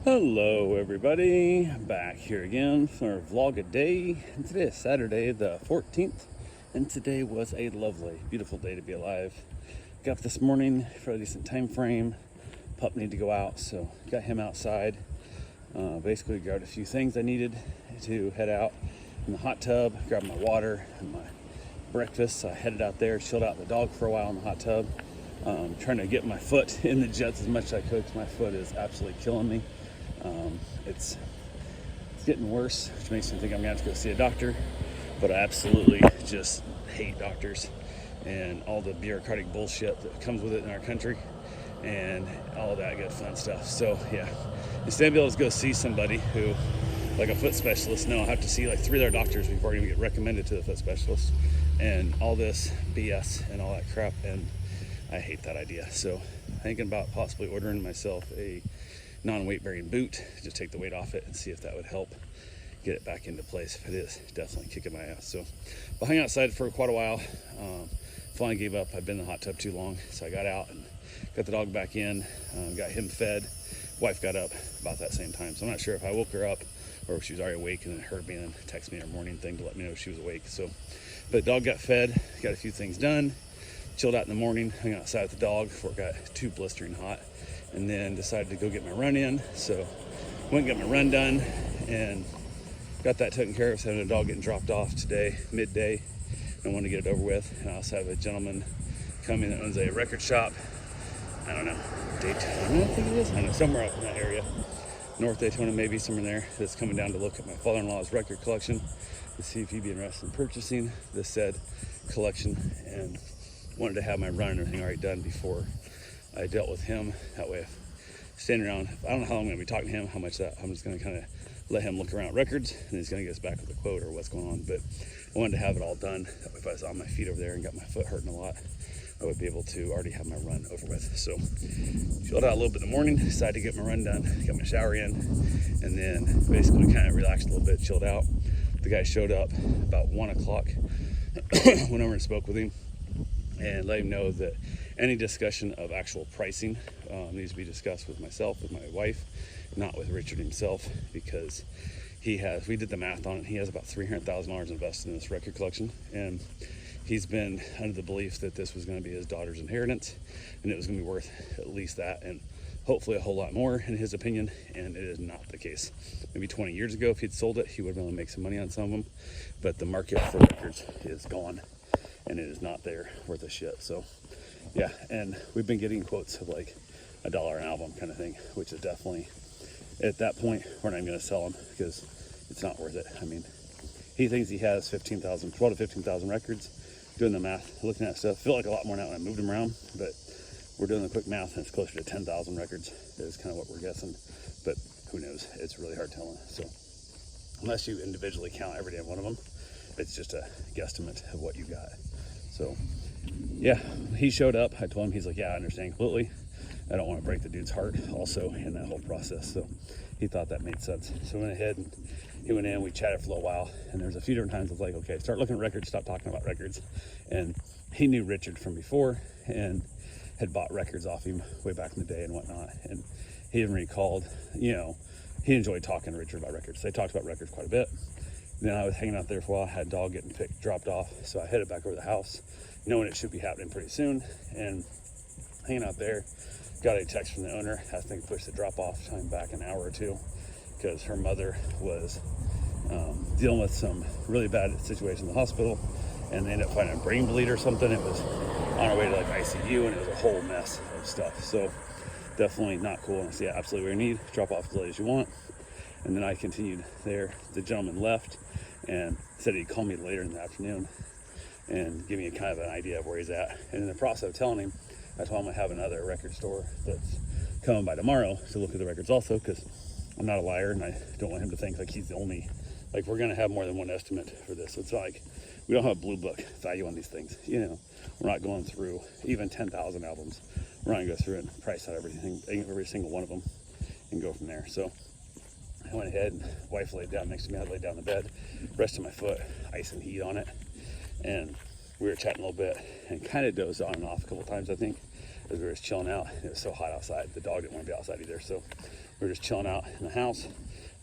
Hello everybody, back here again for vlog a day. And today is Saturday the 14th, and today was a lovely, beautiful day to be alive. Got up this morning for a decent time frame. Pup needed to go out, so got him outside. Basically grabbed a few things I needed to head out in the hot tub, grabbed my water and my breakfast. So I headed out there, chilled out the dog for a while in the hot tub. Trying to get my foot in the jets as much as I could because my foot is absolutely killing me. It's getting worse, which makes me think I'm gonna have to go see a doctor, but I absolutely just hate doctors and all the bureaucratic bullshit that comes with it in our country and all of that good fun stuff. So yeah, instead of being able to go see somebody who, like a foot specialist, no, I have to see like 3 other doctors before I even get recommended to the foot specialist, and all this BS and all that crap, and I hate that idea. So thinking about possibly ordering myself a non-weight bearing boot, just take the weight off it and see if that would help get it back into place. It is definitely kicking my ass. So I'll hang outside for quite a while. Finally gave up. I've been in the hot tub too long, so I got out and got the dog back in, got him fed. Wife got up about that same time, so I'm not sure if I woke her up or if she was already awake and then heard me and text me her morning thing to let me know she was awake. So, but the dog got fed, got a few things done, chilled out in the morning, hung outside with the dog before it got too blistering hot, and then decided to go get my run in. So went and got my run done and got that taken care of. So I had a dog getting dropped off today, midday, and I wanted to get it over with. And I also have a gentleman coming that owns a record shop. I don't know, Daytona, I think it is. I don't know, somewhere up in that area. North Daytona, maybe, somewhere there. That's coming down to look at my father-in-law's record collection to see if he'd be interested in purchasing this said collection, and wanted to have my run and everything already done before I dealt with him. That way, if standing around, I don't know how long I'm going to be talking to him, how much that, I'm just going to kind of let him look around at records, and he's going to get us back with a quote or what's going on. But I wanted to have it all done. That way, if I was on my feet over there and got my foot hurting a lot, I would be able to already have my run over with. So chilled out a little bit in the morning, decided to get my run done, got my shower in, and then basically kind of relaxed a little bit, chilled out. The guy showed up about 1 o'clock. Went over and spoke with him and let him know that any discussion of actual pricing needs to be discussed with myself, with my wife, not with Richard himself, because we did the math on it, he has about $300,000 invested in this record collection, and he's been under the belief that this was going to be his daughter's inheritance, and it was going to be worth at least that, and hopefully a whole lot more in his opinion, and it is not the case. Maybe 20 years ago, if he'd sold it, he would have been able to make some money on some of them, but the market for records is gone, and it is not there worth a shit. So yeah, and we've been getting quotes of like $1 an album kind of thing, which is definitely, at that point, we're not even going to sell them because it's not worth it. I mean, he thinks he has 12 to 15,000 records. Doing the math, looking at stuff, feel like a lot more now when I moved them around, but we're doing the quick math and it's closer to 10,000 records is kind of what we're guessing, but who knows? It's really hard telling. So unless you individually count every damn one of them, it's just a guesstimate of what you got. So yeah, he showed up. I told him, he's like, yeah, I understand completely. I don't want to break the dude's heart also in that whole process. So he thought that made sense. So we went ahead and he went in, we chatted for a little while, and there's a few different times I was like, okay, start looking at records, stop talking about records. And he knew Richard from before and had bought records off him way back in the day and whatnot. And he even recalled, he enjoyed talking to Richard about records. They talked about records quite a bit. And then I was hanging out there for a while, had a dog getting dropped off. So I headed back over to the house, knowing it should be happening pretty soon. And hanging out there, got a text from the owner, asking to push the drop off time back an hour or two because her mother was dealing with some really bad situation in the hospital, and they ended up finding a brain bleed or something. It was on our way to like ICU, and it was a whole mess of stuff. So definitely not cool. And I said, yeah, absolutely what you need, drop off as late as you want. And then I continued there. The gentleman left and said he'd call me later in the afternoon and give me a kind of an idea of where he's at. And in the process of telling him, I told him I have another record store that's coming by tomorrow to look at the records also, because I'm not a liar and I don't want him to think like he's the only, like we're gonna have more than one estimate for this. It's like, we don't have a blue book value on these things. We're not going through even 10,000 albums. We're not gonna go through and price out everything, every single one of them and go from there. So I went ahead and wife laid down next to me. I laid down in the bed, rested my foot, ice and heat on it. And we were chatting a little bit and kind of dozed on and off a couple times, I think. as we were just chilling out. It was so hot outside. The dog didn't want to be outside either. So we were just chilling out in the house.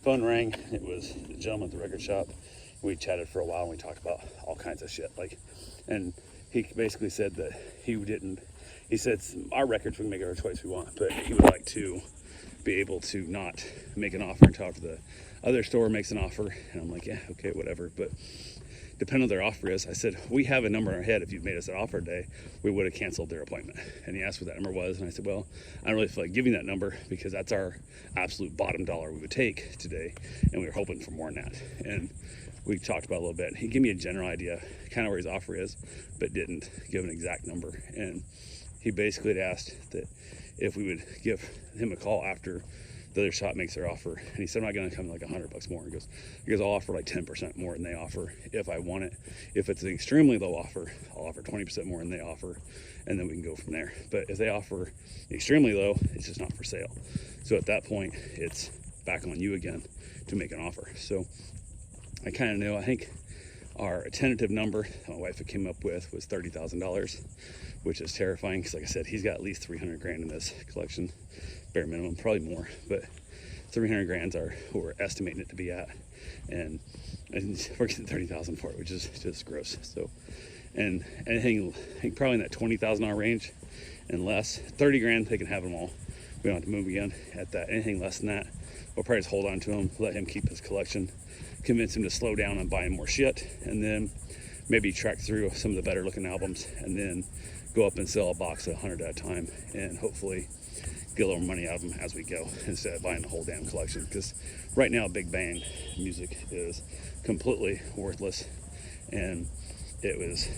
Phone rang. It was the gentleman at the record shop. We chatted for a while and we talked about all kinds of shit. And he basically said that he said our records, we can make whatever choice we want, but he would like to be able to not make an offer until after the other store makes an offer. And I'm like, yeah, okay, whatever. But depending on their offer is, I said, we have a number in our head. If you'd made us an offer today, we would have canceled their appointment. And he asked what that number was. And I said, well, I don't really feel like giving that number because that's our absolute bottom dollar we would take today. And we were hoping for more than that. And we talked about it a little bit. He gave me a general idea, kind of where his offer is, but didn't give an exact number. And he basically had asked that if we would give him a call after the other shop makes their offer. And he said, I'm not going to come like $100 more. He goes, I'll offer like 10% more than they offer if I want it. If it's an extremely low offer, I'll offer 20% more than they offer, and then we can go from there. But if they offer extremely low, it's just not for sale. So at that point, it's back on you again to make an offer. So I kind of know, I think our tentative number my wife had came up with was $30,000, which is terrifying because, like I said, he's got at least 300 grand in this collection, bare minimum, probably more, but 300 grand's are what we're estimating it to be at, and we're getting 30,000 for it, which is just gross. So, and anything, I think probably in that $20,000 range and less, 30 grand, they can have them all. We don't have to move again at that. Anything less than that, we'll probably just hold on to him, let him keep his collection, convince him to slow down on buying more shit, and then maybe track through some of the better looking albums, and then go up and sell a box of 100 at a time, and hopefully get a little money out of them as we go instead of buying the whole damn collection. Because right now, Big Bang music is completely worthless, and it was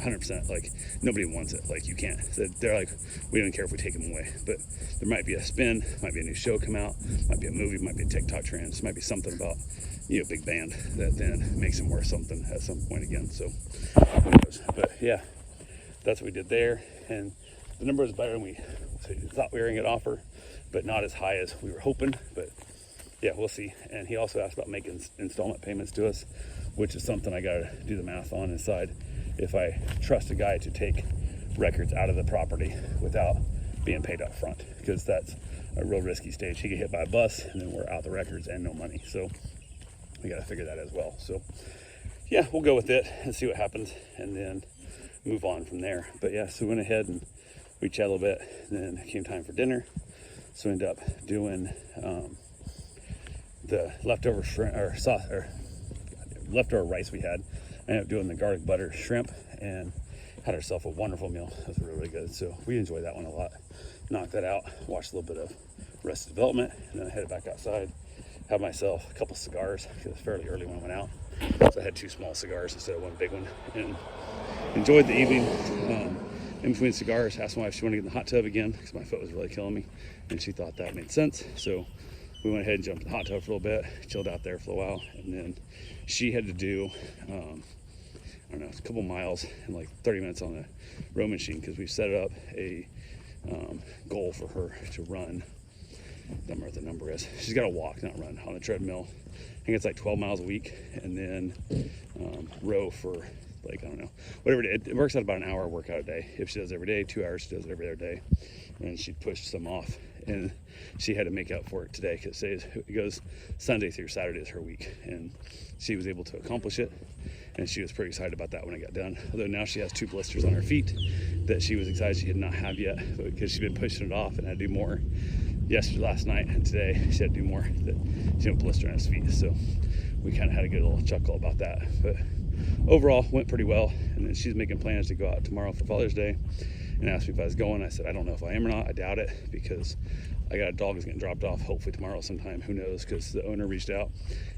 100% like nobody wants it. Like you can't. They're like, we don't care if we take them away. But there might be a spin, might be a new show come out, might be a movie, might be a TikTok trend, might be something about big band that then makes them worth something at some point again. So who knows? But yeah, that's what we did there, and the number was better than we thought we were going to offer, but not as high as we were hoping. But yeah, we'll see. And he also asked about making installment payments to us, which is something I got to do the math on and decide if I trust a guy to take records out of the property without being paid up front, because that's a real risky stage. He get hit by a bus and then we're out the records and no money. So we got to figure that as well. So yeah, we'll go with it and see what happens and then move on from there. But yeah, so we went ahead and we chatted a little bit, and then it came time for dinner. So we ended up doing the leftover shrimp or sauce or leftover rice we had. I ended up doing the garlic butter shrimp and had ourselves a wonderful meal. It was really, really good. So we enjoyed that one a lot. Knocked that out, watched a little bit of Arrested Development, and then I headed back outside. Had myself a couple cigars because it was fairly early when I went out. So I had 2 small cigars instead of one big one, and enjoyed the evening. In between cigars, asked my wife if she wanted to get in the hot tub again because my foot was really killing me, and she thought that made sense. So we went ahead and jumped in the hot tub for a little bit, chilled out there for a while, and then she had to do, I don't know, a couple miles in like 30 minutes on the row machine because we set up a goal for her to run. I don't remember what the number is. She's got to walk, not run, on the treadmill. I think it's like 12 miles a week, and then row for like, I don't know, whatever it is. It works out about an hour workout a day. If she does every day, 2 hours, she does it every other day. And she pushed some off, and she had to make up for it today because it goes Sunday through Saturday is her week, and she was able to accomplish it, and she was pretty excited about that when it got done. Although now she has 2 blisters on her feet that she was excited she did not have yet because she'd been pushing it off and had to do more last night, and today she had to do more. That she had a blister on his feet, so we kind of had a good little chuckle about that. But overall, went pretty well. And then she's making plans to go out tomorrow for Father's Day and asked me if I was going. I said, I don't know if I am or not. I doubt it because I got a dog that's getting dropped off hopefully tomorrow sometime. Who knows? Because the owner reached out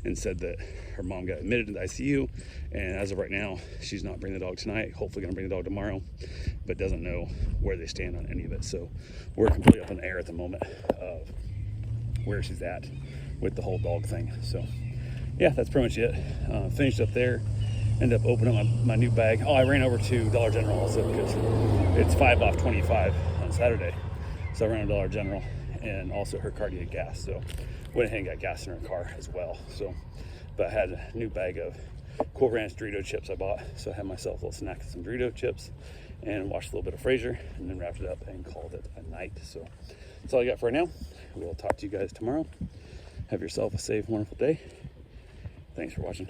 and said that her mom got admitted to the ICU, and as of right now, she's not bringing the dog tonight. Hopefully gonna bring the dog tomorrow, but doesn't know where they stand on any of it. So we're completely up in the air at the moment of where she's at with the whole dog thing. So yeah, that's pretty much it. Finished up there. Ended up opening up my new bag. Oh, I ran over to Dollar General also because it's 5 off 25 on Saturday. So I ran to Dollar General, and also her car needed gas. So went ahead and got gas in her car as well. So, but I had a new bag of Cool Ranch Dorito chips I bought. So I had myself a little snack of some Dorito chips and watched a little bit of Frasier, and then wrapped it up and called it a night. So that's all I got for now. We'll talk to you guys tomorrow. Have yourself a safe, wonderful day. Thanks for watching.